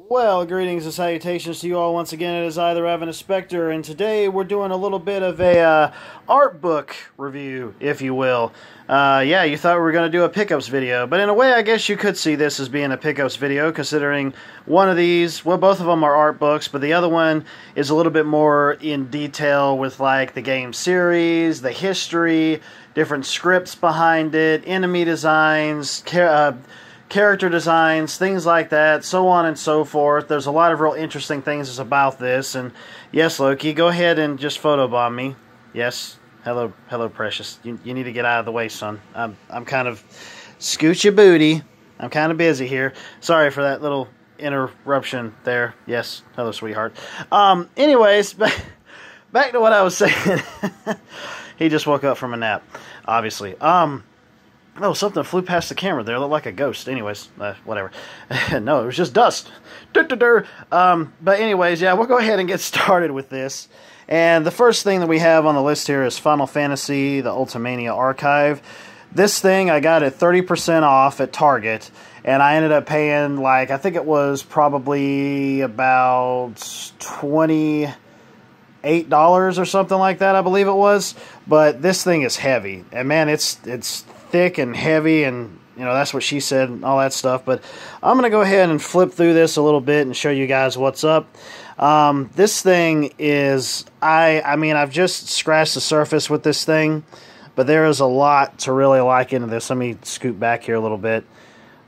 Well, greetings and salutations to you all once again. It is I, the Ravenous Spectre, and today we're doing a little bit of a art book review, if you will. Yeah, you thought we were going to do a pickups video, but in a way I guess you could see this as being a pickups video, considering one of these, well, both of them are art books, but the other one is a little bit more in detail with, like, the game series, the history, different scripts behind it, enemy designs, character designs, things like that, so on and so forth. There's a lot of real interesting things about this. And yes, Loki, go ahead and just photobomb me. Yes, hello, precious. You need to get out of the way, son. I'm kind of scoot your booty. I'm kind of busy here. Sorry for that little interruption there. Yes, hello, sweetheart. Anyways, back to what I was saying. He just woke up from a nap, obviously. Oh, something flew past the camera there. It looked like a ghost. Anyways, whatever. No, it was just dust. But anyways, yeah, we'll go ahead and get started with this. And the first thing that we have on the list here is Final Fantasy, the Ultimania Archive. This thing I got at 30% off at Target. And I ended up paying, like, I think it was probably about $28 or something like that, I believe it was. But this thing is heavy. And man, it's thick and heavy, and you know, that's what she said and all that stuff. But I'm gonna go ahead and flip through this a little bit and show you guys what's up. This thing is, I mean, I've just scratched the surface with this thing, but there is a lot to really like into this. Let me scoot back here a little bit.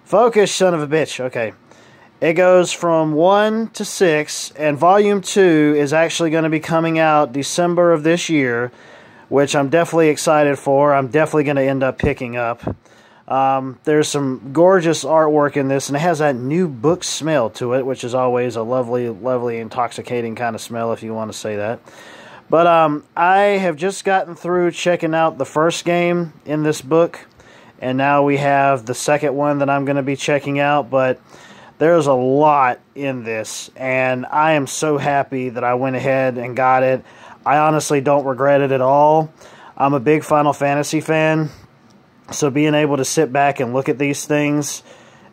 Focus, son of a bitch. Okay, it goes from 1 to 6, and volume 2 is actually going to be coming out December of this year, which I'm definitely excited for. I'm definitely going to end up picking up. There's some gorgeous artwork in this, and it has that new book smell to it, which is always a lovely, lovely, intoxicating kind of smell, if you want to say that. But I have just gotten through checking out the first game in this book, and now we have the second one that I'm going to be checking out. But there's a lot in this, and I am so happy that I went ahead and got it. I honestly don't regret it at all. I'm a big Final Fantasy fan, so being able to sit back and look at these things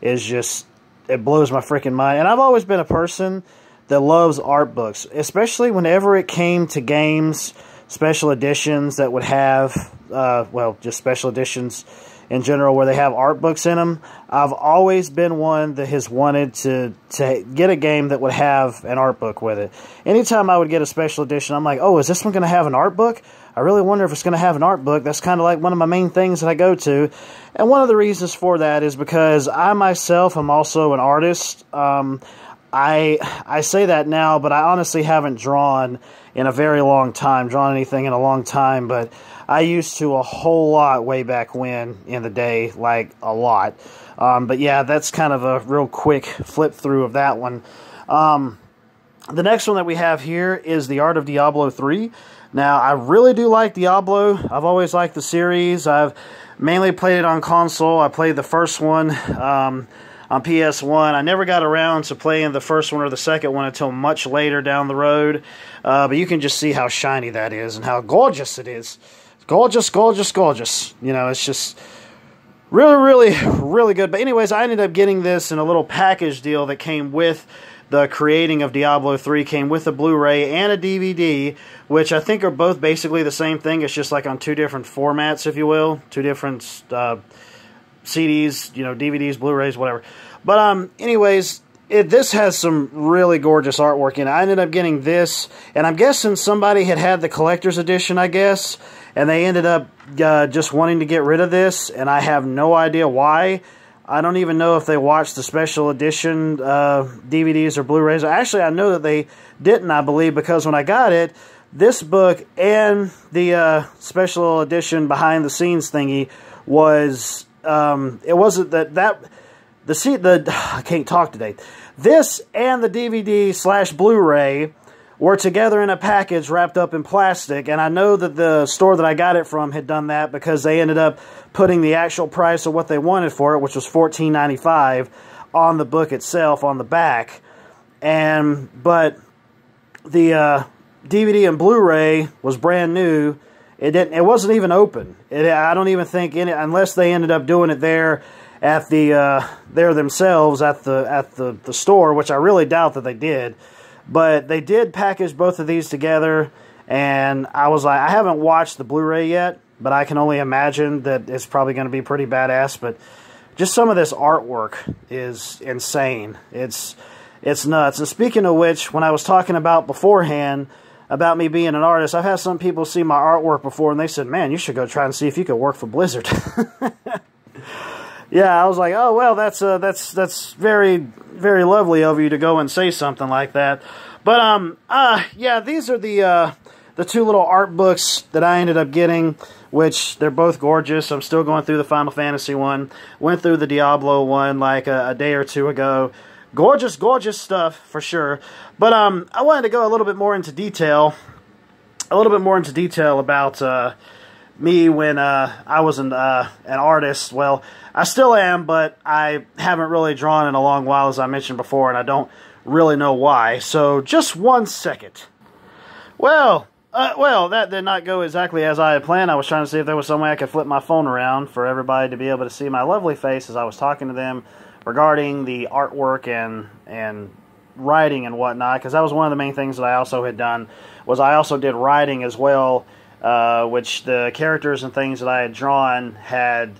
is just, it blows my freaking mind. And I've always been a person that loves art books, especially whenever it came to games, special editions that would have, well, just special editions in general where they have art books in them. I've always been one that has wanted to get a game that would have an art book with it. Anytime I would get a special edition, I'm like, oh, is this one going to have an art book? I really wonder if it's going to have an art book. That's kind of like one of my main things that I go to. And one of the reasons for that is because I myself am also an artist. I say that now, but I honestly haven't drawn in a very long time, drawn anything in a long time, but I used to a whole lot way back when in the day, like a lot. But yeah, that's kind of a real quick flip through of that one. The next one that we have here is The Art of Diablo 3. Now, I really do like Diablo. I've always liked the series. I've mainly played it on console. I played the first one on PS1. I never got around to playing the first one or the second one until much later down the road. But you can just see how shiny that is and how gorgeous it is. Gorgeous, gorgeous, gorgeous. You know, it's just really, really, really good. But anyways, I ended up getting this in a little package deal that came with the creating of Diablo 3, came with a Blu-ray and a DVD, which I think are both basically the same thing. It's just like on two different formats, if you will. Two different CDs, you know, DVDs, Blu-rays, whatever. But anyways, this has some really gorgeous artwork in it. I ended up getting this, and I'm guessing somebody had the collector's edition, I guess, and they ended up just wanting to get rid of this, and I have no idea why. I don't even know if they watched the special edition DVDs or Blu-rays. Actually, I know that they didn't, I believe, because when I got it, this book and the special edition behind-the-scenes thingy was, it wasn't I can't talk today. This and the DVD/Blu-ray were together in a package wrapped up in plastic, and I know that the store that I got it from had done that because they ended up putting the actual price of what they wanted for it, which was $14.95, on the book itself on the back. But the DVD and Blu-ray was brand new. It wasn't even open. I don't even think unless they ended up doing it there at the there themselves at the store, which I really doubt that they did. But they did package both of these together, and I was like, I haven't watched the Blu-ray yet, but I can only imagine that it's probably going to be pretty badass. But just some of this artwork is insane. It's nuts. And speaking of which, when I was talking about beforehand about me being an artist, I've had some people see my artwork before, and they said, man, you should go try and see if you could work for Blizzard. Yeah, I was like, oh, well, that's very, very lovely of you to go and say something like that. But, yeah, these are the two little art books that I ended up getting, which they're both gorgeous. I'm still going through the Final Fantasy one. Went through the Diablo one like a day or two ago. Gorgeous, gorgeous stuff, for sure. But, I wanted to go a little bit more into detail. About, me when I was an artist. Well, I still am, but I haven't really drawn in a long while, as I mentioned before, and I don't really know why. So, just 1 second. Well, that did not go exactly as I had planned. I was trying to see if there was some way I could flip my phone around for everybody to be able to see my lovely face as I was talking to them regarding the artwork and writing and whatnot, because that was one of the main things that I also had done, was I also did writing as well, which the characters and things that I had drawn had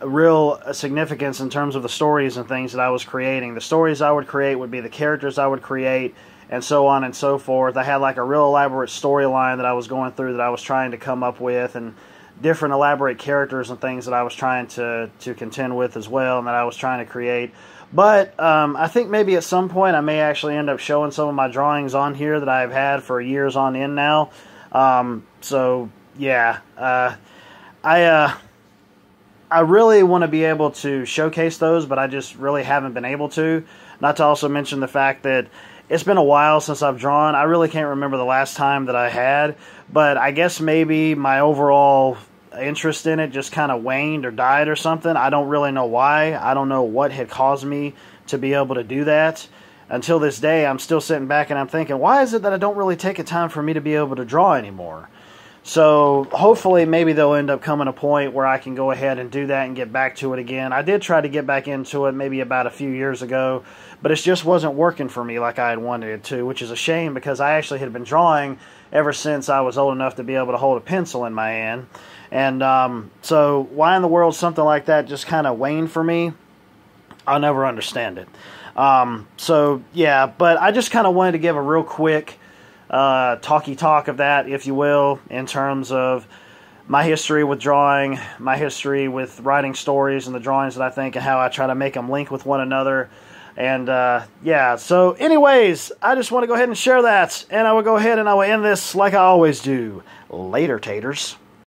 a real significance in terms of the stories and things that I was creating. The stories I would create would be the characters I would create, and so on and so forth. I had like a real elaborate storyline that I was going through that I was trying to come up with, and different elaborate characters and things that I was trying to contend with as well, and that I was trying to create. But I think maybe at some point I may actually end up showing some of my drawings on here that I've had for years on end now. So yeah, I really want to be able to showcase those, but I just really haven't been able to. Not to also mention the fact that it's been a while since I've drawn. I really can't remember the last time that I had, but I guess maybe my overall interest in it just kind of waned or died or something. I don't really know why. I don't know what had caused me to be able to do that. Until this day, I'm still sitting back and I'm thinking, why is it that I don't really take a time for me to be able to draw anymore? So hopefully maybe there'll end up coming a point where I can go ahead and do that and get back to it again. I did try to get back into it maybe about a few years ago, but it just wasn't working for me like I had wanted it to, which is a shame because I actually had been drawing ever since I was old enough to be able to hold a pencil in my hand. And so why in the world something like that just kind of waned for me, I'll never understand it. So yeah, but I just kind of wanted to give a real quick talky talk of that, if you will, in terms of my history with drawing, my history with writing stories and the drawings that I think and how I try to make them link with one another. And yeah, so anyways, I just want to go ahead and share that, and I will go ahead and I will end this like I always do. Later, taters.